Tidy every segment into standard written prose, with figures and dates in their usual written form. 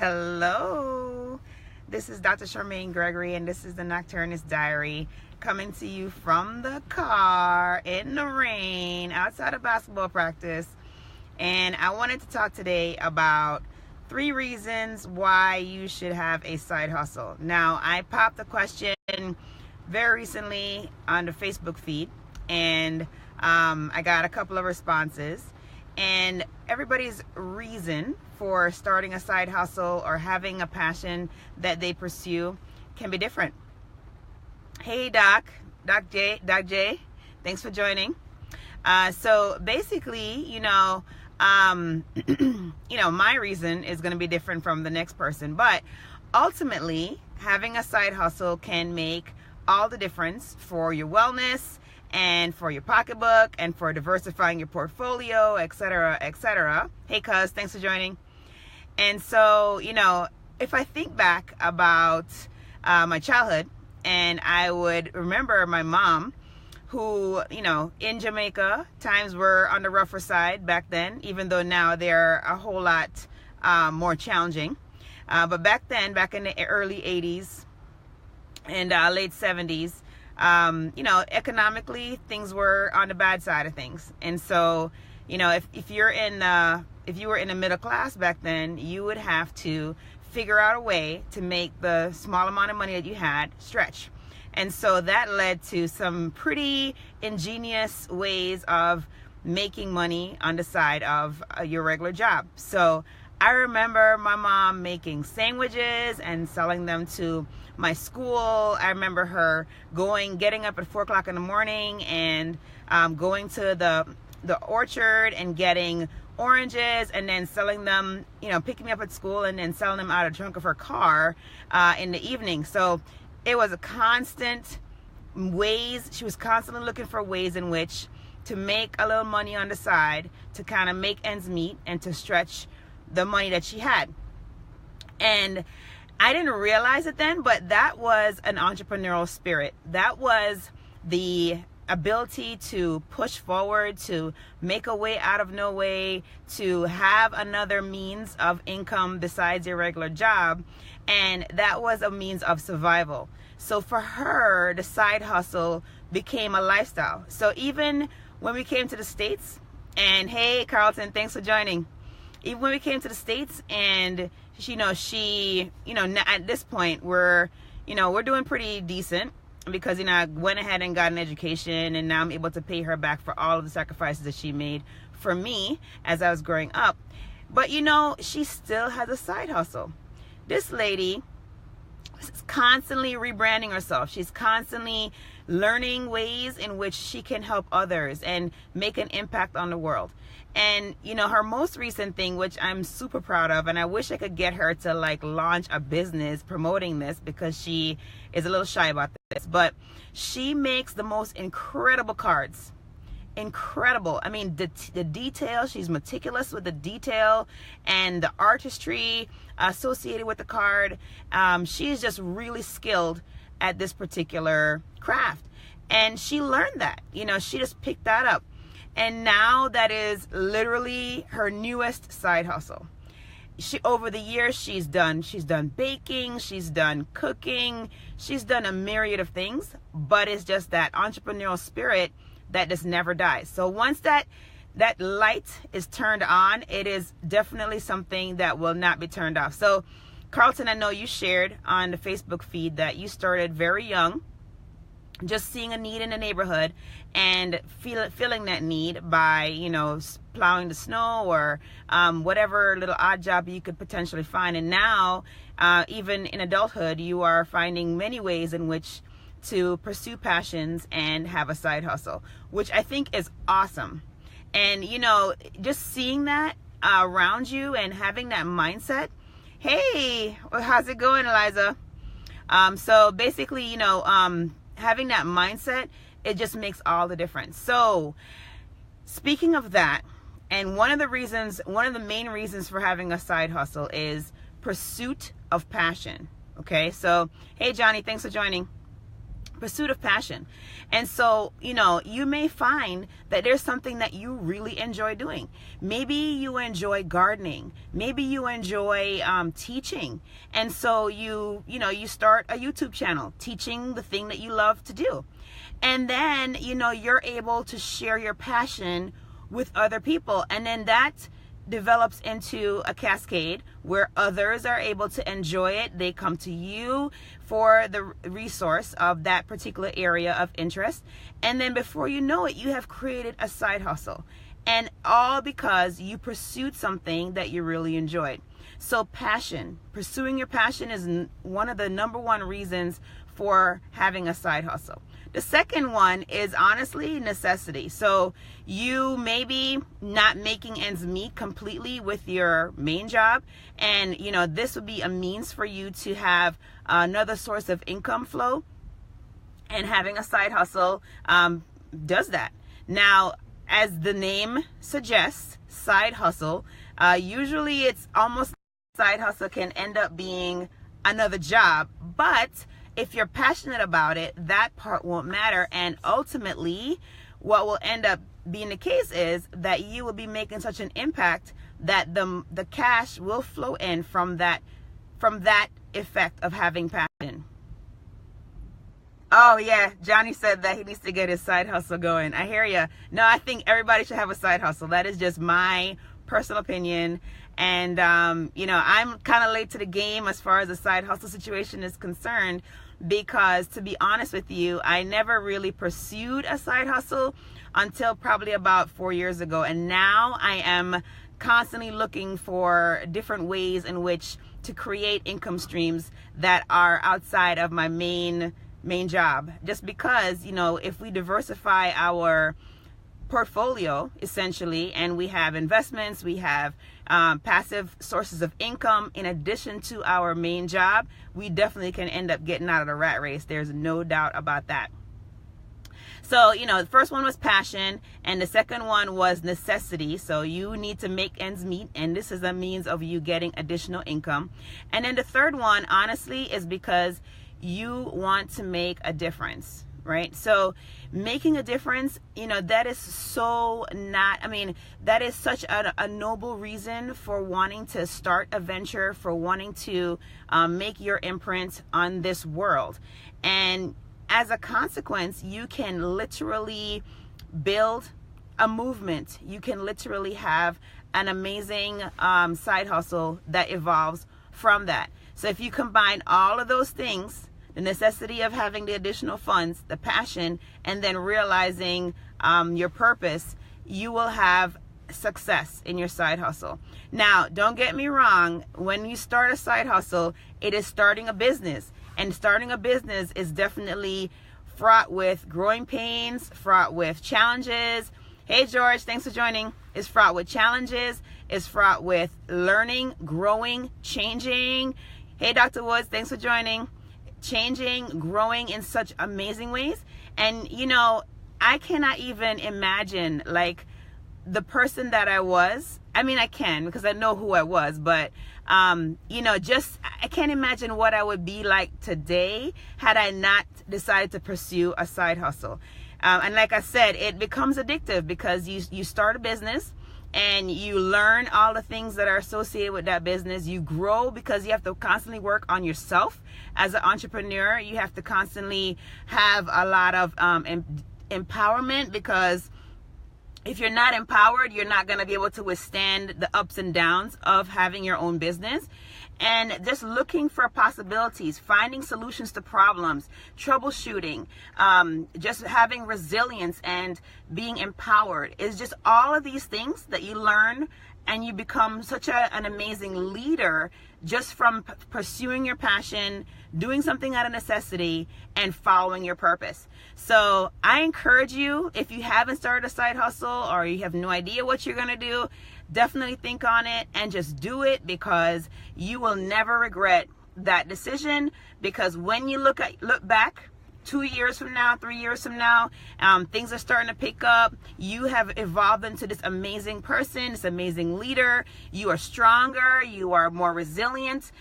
Hello, this is Dr. Charmaine Gregory, and this is the Nocturnist Diary, coming to you from the car in the rain outside of basketball practice. And I wanted to talk today about 3 reasons why you should have a side hustle. Now, I popped the question very recently on the Facebook feed, and I got a couple of responses. And everybody's reason for starting a side hustle or having a passion that they pursue can be different. Hey, Doc J, thanks for joining. So basically, my reason is going to be different from the next person, but ultimately, having a side hustle can make all the difference for your wellness and for your pocketbook and for diversifying your portfolio, etc., etc. Hey, cuz, thanks for joining. And so, if I think back about my childhood, and I would remember my mom, who, in Jamaica, times were on the rougher side back then, even though now they're a whole lot more challenging. But back then, back in the early 80s and late 70s, economically, things were on the bad side of things. And so, if you were in the middle class back then, you would have to figure out a way to make the small amount of money that you had stretch. And so that led to some pretty ingenious ways of making money on the side of your regular job. So I remember my mom making sandwiches and selling them to my school. I remember her getting up at 4 o'clock in the morning and going to the orchard and getting oranges and then selling them, picking me up at school and then selling them out of the trunk of her car in the evening. So it was a constant she was constantly looking for ways in which to make a little money on the side to kind of make ends meet and to stretch the money that she had. And I didn't realize it then, but that was an entrepreneurial spirit. That was the ability to push forward, to make a way out of no way, to have another means of income besides your regular job. And that was a means of survival. So for her, the side hustle became a lifestyle. So even when we came to the States, and hey, Carlton, thanks for joining. Even when we came to the States and at this point we're doing pretty decent because, I went ahead and got an education, and now I'm able to pay her back for all of the sacrifices that she made for me as I was growing up. But, she still has a side hustle. This lady is constantly rebranding herself. She's constantly learning ways in which she can help others and make an impact on the world. And, her most recent thing, which I'm super proud of, and I wish I could get her to launch a business promoting this because she is a little shy about this, but she makes the most incredible cards. Incredible. I mean, the detail, she's meticulous with the detail and the artistry associated with the card. She's just really skilled at this particular craft. And she learned that, she just picked that up. And now that is literally her newest side hustle. Over the years, she's done baking, she's done cooking, she's done a myriad of things, but it's just that entrepreneurial spirit that just never dies. So once that light is turned on, it is definitely something that will not be turned off. So Carlton, I know you shared on the Facebook feed that you started very young, just seeing a need in the neighborhood and feeling that need by, plowing the snow or whatever little odd job you could potentially find. And now, even in adulthood, you are finding many ways in which to pursue passions and have a side hustle, which I think is awesome. And, just seeing that around you and having that mindset. Hey, how's it going, Eliza? So basically, having that mindset, it just makes all the difference. So speaking of that, and one of the main reasons for having a side hustle is pursuit of passion. Okay, so hey Johnny, thanks for joining. pursuit of passion. And so, you may find that there's something that you really enjoy doing. Maybe you enjoy gardening. Maybe you enjoy teaching. And so you start a YouTube channel teaching the thing that you love to do. And then, you're able to share your passion with other people. And then that develops into a cascade where others are able to enjoy it. They come to you for the resource of that particular area of interest. And then before you know it, you have created a side hustle. And all because you pursued something that you really enjoyed. So passion, pursuing your passion is one of the number one reasons for having a side hustle. The second one is honestly necessity. So you may be not making ends meet completely with your main job. And, this would be a means for you to have another source of income flow. And having a side hustle does that. Now, as the name suggests, side hustle, usually it's almost side hustle can end up being another job. But if you're passionate about it, that part won't matter. And ultimately, what will end up being the case is that you will be making such an impact that the cash will flow in from that effect of having passion. Oh yeah, Johnny said that he needs to get his side hustle going. I hear ya. No, I think everybody should have a side hustle. That is just my personal opinion. And, I'm kind of late to the game as far as the side hustle situation is concerned, because to be honest with you, I never really pursued a side hustle until probably about 4 years ago. And now I am constantly looking for different ways in which to create income streams that are outside of my main job. Just because, if we diversify our portfolio essentially, and we have investments, we have passive sources of income in addition to our main job, we definitely can end up getting out of the rat race. There's no doubt about that. So, the first one was passion, and the second one was necessity. So you need to make ends meet, and this is a means of you getting additional income. And then the third one, honestly, is because you want to make a difference. Right? So making a difference, that is that is such a noble reason for wanting to start a venture, for wanting to make your imprint on this world. And as a consequence, you can literally build a movement. You can literally have an amazing side hustle that evolves from that. So if you combine all of those things, the necessity of having the additional funds, the passion, and then realizing your purpose, you will have success in your side hustle. Now, don't get me wrong. When you start a side hustle, it is starting a business. And starting a business is definitely fraught with growing pains, fraught with challenges. Hey, George, thanks for joining. It's fraught with challenges. It's fraught with learning, growing, changing. Hey, Dr. Woods, thanks for joining. Changing, growing in such amazing ways. And I cannot even imagine like the person that I was. I mean, I can, because I know who I was, but I can't imagine what I would be like today had I not decided to pursue a side hustle. And like I said, it becomes addictive because you start a business and you learn all the things that are associated with that business. You grow because you have to constantly work on yourself as an entrepreneur. You have to constantly have a lot of empowerment, because if you're not empowered, you're not going to be able to withstand the ups and downs of having your own business. And just looking for possibilities, finding solutions to problems, troubleshooting, just having resilience and being empowered is just all of these things that you learn, and you become such an amazing leader just from pursuing your passion, doing something out of necessity, and following your purpose. So I encourage you, if you haven't started a side hustle or you have no idea what you're going to do, definitely think on it and just do it, because you will never regret that decision. Because when you look back 2 years from now, 3 years from now, things are starting to pick up. You have evolved into this amazing person, this amazing leader. You are stronger. You are more resilient.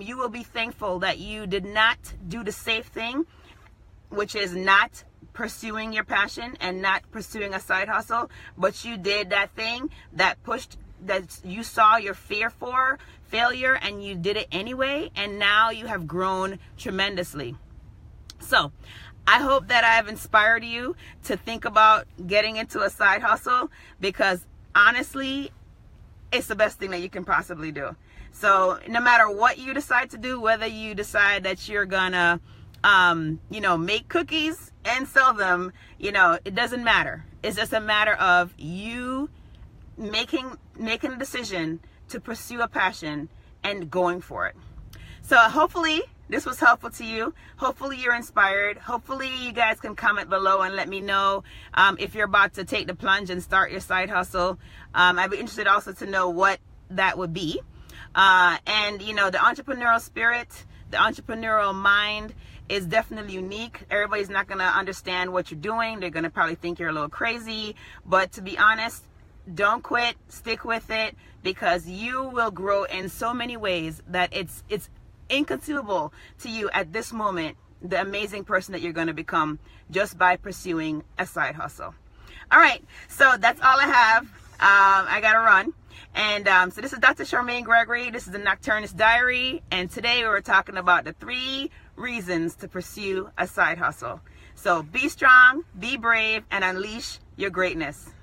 You will be thankful that you did not do the safe thing which is not pursuing your passion and not pursuing a side hustle, but you did that thing that you saw your fear for failure and you did it anyway, and now you have grown tremendously. So I hope that I've inspired you to think about getting into a side hustle, because honestly, it's the best thing that you can possibly do. So no matter what you decide to do, whether you decide that you're gonna make cookies and sell them, it doesn't matter. It's just a matter of you making a decision to pursue a passion and going for it. So hopefully this was helpful to you. Hopefully you're inspired. Hopefully you guys can comment below and let me know if you're about to take the plunge and start your side hustle. I'd be interested also to know what that would be. And the entrepreneurial spirit, the entrepreneurial mind is definitely unique. Everybody's not going to understand what you're doing. They're going to probably think you're a little crazy. But to be honest, don't quit. Stick with it, because you will grow in so many ways that it's inconceivable to you at this moment, the amazing person that you're going to become just by pursuing a side hustle. All right, so that's all I have. I got to run. And so this is Dr. Charmaine Gregory. This is the Nocturnist Diary. And today we were talking about the 3 reasons to pursue a side hustle. So be strong, be brave, and unleash your greatness.